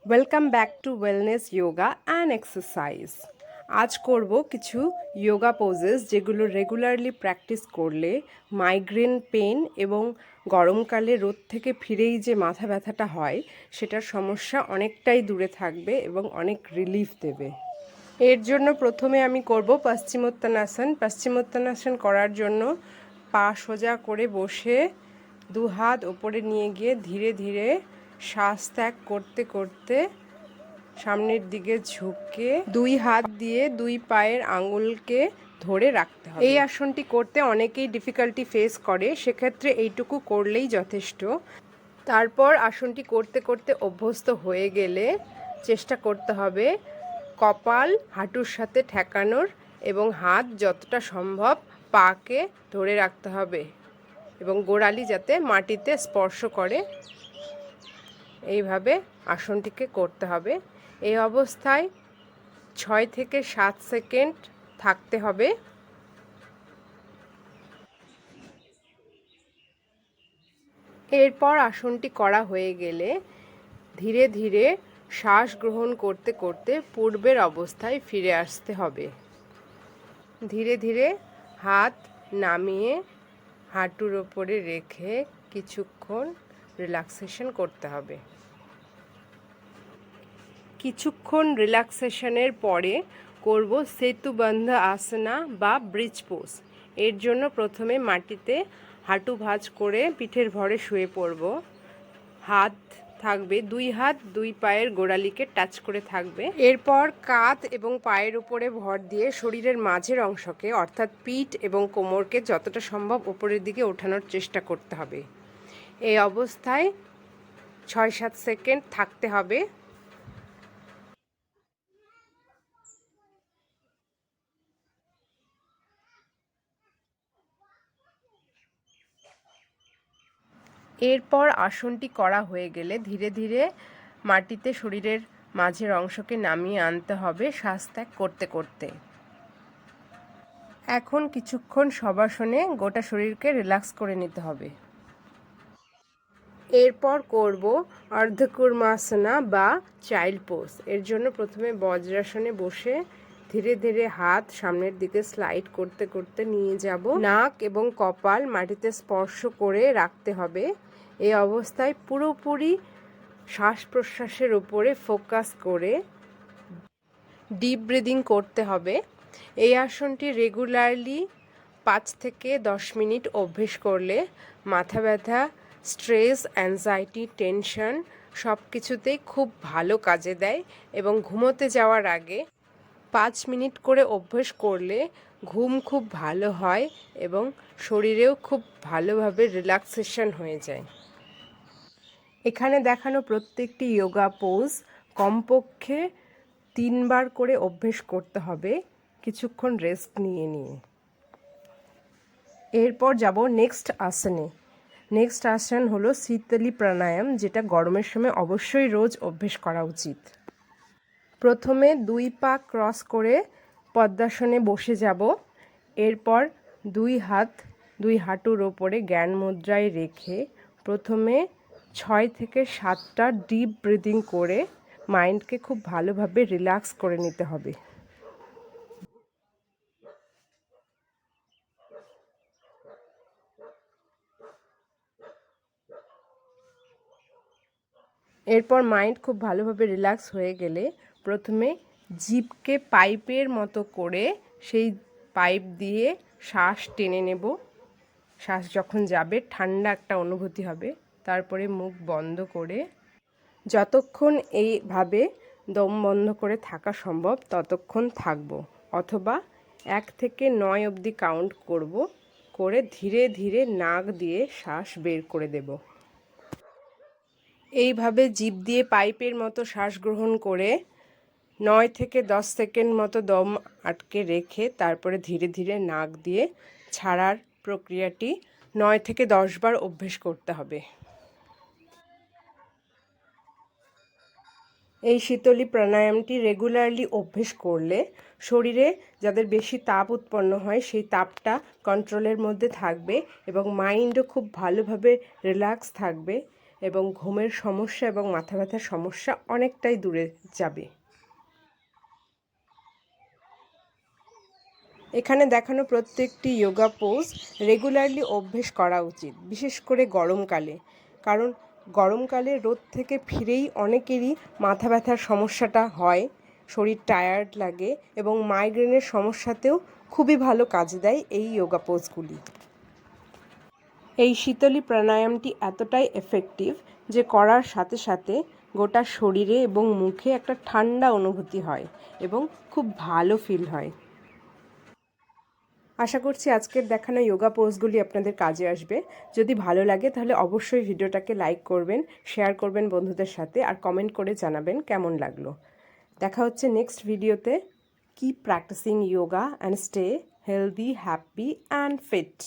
Welcome back to wellness yoga and exercise. আজ করব কিছু যোগা পোজেস যেগুলো রেগুলারলি প্র্যাকটিস করলে মাইগ্রেন পেন এবং গরমকালে রোদ থেকে ফিরেই যে মাথা ব্যথাটা হয় সেটার সমস্যা অনেকটাই দূরে থাকবে এবং অনেক রিলিফ দেবে। এর জন্য প্রথমে আমি করব পশ্চিমোত্তানাসন। পশ্চিমোত্তানাসন করার জন্য পা সোজা করে বসে দু হাত ওপরে নিয়ে গিয়ে ধীরে ধীরে শ্বাস ত্যাগ করতে করতে সামনের দিকে ঝুঁকে দুই হাত দিয়ে দুই পায়ের আঙুলকে ধরে রাখতে হবে। এই আসনটি করতে অনেকেই ডিফিকাল্টি ফেস করে, সেক্ষেত্রে এইটুকু করলেই যথেষ্ট। তারপর আসনটি করতে করতে অভ্যস্ত হয়ে গেলে চেষ্টা করতে হবে কপাল হাঁটুর সাথে ঠেকানোর এবং হাত যতটা সম্ভব পাকে ধরে রাখতে হবে এবং গোড়ালি যাতে মাটিতে স্পর্শ করে, এইভাবে আসনটিকে করতে হবে। এই অবস্থায় 6 থেকে 7 সেকেন্ড থাকতে হবে। এরপর আসনটি করা হয়ে গেলে ধীরে ধীরে শ্বাস গ্রহণ করতে করতে পূর্বের অবস্থায় ফিরে আসতে হবে। ধীরে ধীরে হাত নামিয়ে হাঁটুর ওপরে রেখে কিছুক্ষণ রিল্যাক্সেশন করতে হবে। কিছুক্ষণ রিল্যাক্সেশনের পরে করব সেতুবন্ধ আসনা বা ব্রিজ পোজ। এর জন্য প্রথমে মাটিতে হাঁটু ভাঁজ করে পিঠের ভরে শুয়ে পড়ব। হাত থাকবে, দুই হাত দুই পায়ের গোড়ালিকে টাচ করে থাকবে। এরপর কাঁধ এবং পায়ের উপরে ভর দিয়ে শরীরের মাঝের অংশকে অর্থাৎ পিঠ এবং কোমরকে যতটা সম্ভব উপরের দিকে ওঠানোর চেষ্টা করতে হবে। এই অবস্থায় 6-7 সেকেন্ড থাকতে হবে। এরপর আসনটি করা হয়ে গেলে ধীরে ধীরে মাটিতে শরীরের মাঝের অংশকে নামিয়ে আনতে হবে শ্বাস ত্যাগ করতে করতে। এখন কিছুক্ষণ শবাসনে গোটা শরীরকে রিল্যাক্স করে নিতে হবে। এরপর করব অর্ধকুর্মাসনা বা চাইল্ড পোজ। এর জন্য প্রথমে বজ্রাসনে বসে ধীরে ধীরে হাত সামনের দিকে স্লাইড করতে করতে নিয়ে যাব। নাক এবং কপাল মাটিতে স্পর্শ করে রাখতে হবে। এই অবস্থায় পুরোপুরি শ্বাস প্রশ্বাসের উপরে ফোকাস করে ডিপ ব্রিদিং করতে হবে। এই আসনটি রেগুলারলি 5 থেকে 10 মিনিট অভ্যেস করলে মাথা ব্যথা, স্ট্রেস, অ্যাংজাইটি, টেনশন সব কিছুতেই খুব ভালো কাজে দেয় এবং ঘুমোতে যাওয়ার আগে 5 মিনিট করে অভ্যেস করলে ঘুম খুব ভালো হয় এবং শরীরেও খুব ভালোভাবে রিল্যাক্সেশন হয়ে যায়। এখানে দেখানো প্রত্যেকটি যোগা পোজ কমপক্ষে 3 বার করে অভ্যেস করতে হবে কিছুক্ষণ রেস্ট নিয়ে নিয়ে। এরপর যাব নেক্সট আসনে। নেক্সট আসন হলো শীতলী প্রাণায়াম, যেটা গরমের সময় অবশ্যই রোজ অভ্যেস করা উচিত। প্রথমে দুই পা ক্রস করে পদ্মাসনে বসে যাব। এরপর দুই হাত দুই হাঁটুর ওপরে জ্ঞান মুদ্রায় রেখে প্রথমে 6 থেকে 7টা ডিপ ব্রিদিং করে মাইন্ডকে খুব ভালোভাবে রিল্যাক্স করে নিতে হবে। এরপর মাইন্ড খুব ভালোভাবে রিল্যাক্স হয়ে গেলে প্রথমে জিভকে পাইপের মতো করে সেই পাইপ দিয়ে শ্বাস টেনে নেব। শ্বাস যখন যাবে ঠান্ডা একটা অনুভূতি হবে। তারপরে মুখ বন্ধ করে যতক্ষণ এইভাবে দম বন্ধ করে থাকা সম্ভব ততক্ষণ থাকব, অথবা 1 থেকে 9 অবধি কাউন্ট করব, করে ধীরে ধীরে নাক দিয়ে শ্বাস বের করে দেব। এইভাবে জিভ দিয়ে পাইপের মতো শ্বাস গ্রহণ করে 9 থেকে 10 সেকেন্ড মতো দম আটকে রেখে তারপরে ধীরে ধীরে নাক দিয়ে ছাড়ার প্রক্রিয়াটি 9 থেকে 10 বার অভ্যেস করতে হবে। এই শীতলী প্রাণায়ামটি রেগুলারলি অভ্যেস করলে শরীরে যাদের বেশি তাপ উৎপন্ন হয় সেই তাপটা কন্ট্রোলের মধ্যে থাকবে এবং মাইন্ডও খুব ভালোভাবে রিল্যাক্স থাকবে এবং ঘুমের সমস্যা এবং মাথা ব্যথার সমস্যা অনেকটাই দূরে যাবে। এখানে দেখানো প্রত্যেকটি যোগা পোজ রেগুলারলি অভ্যেস করা উচিত, বিশেষ করে গরমকালে। কারণ গরমকালে রোদ থেকে ফিরেই অনেকেরই মাথা ব্যথার সমস্যাটা হয়, শরীর টায়ার্ড লাগে এবং মাইগ্রেনের সমস্যাতেও খুবই ভালো কাজ দেয় এই যোগা পোজগুলি। এই শীতলী প্রাণায়ামটি এতটাই এফেক্টিভ যে করার সাথে সাথে গোটা শরীরে এবং মুখে একটা ঠান্ডা অনুভূতি হয় এবং খুব ভালো ফিল হয়। আশা করছি আজকের দেখানো যোগা পোজগুলি আপনাদের কাজে আসবে। যদি ভালো লাগে তাহলে অবশ্যই ভিডিওটাকে লাইক করবেন, শেয়ার করবেন বন্ধুদের সাথে, আর কমেন্ট করে জানাবেন কেমন লাগলো। দেখা হচ্ছে নেক্সট ভিডিওতে। Keep practising yoga and stay healthy, happy and fit.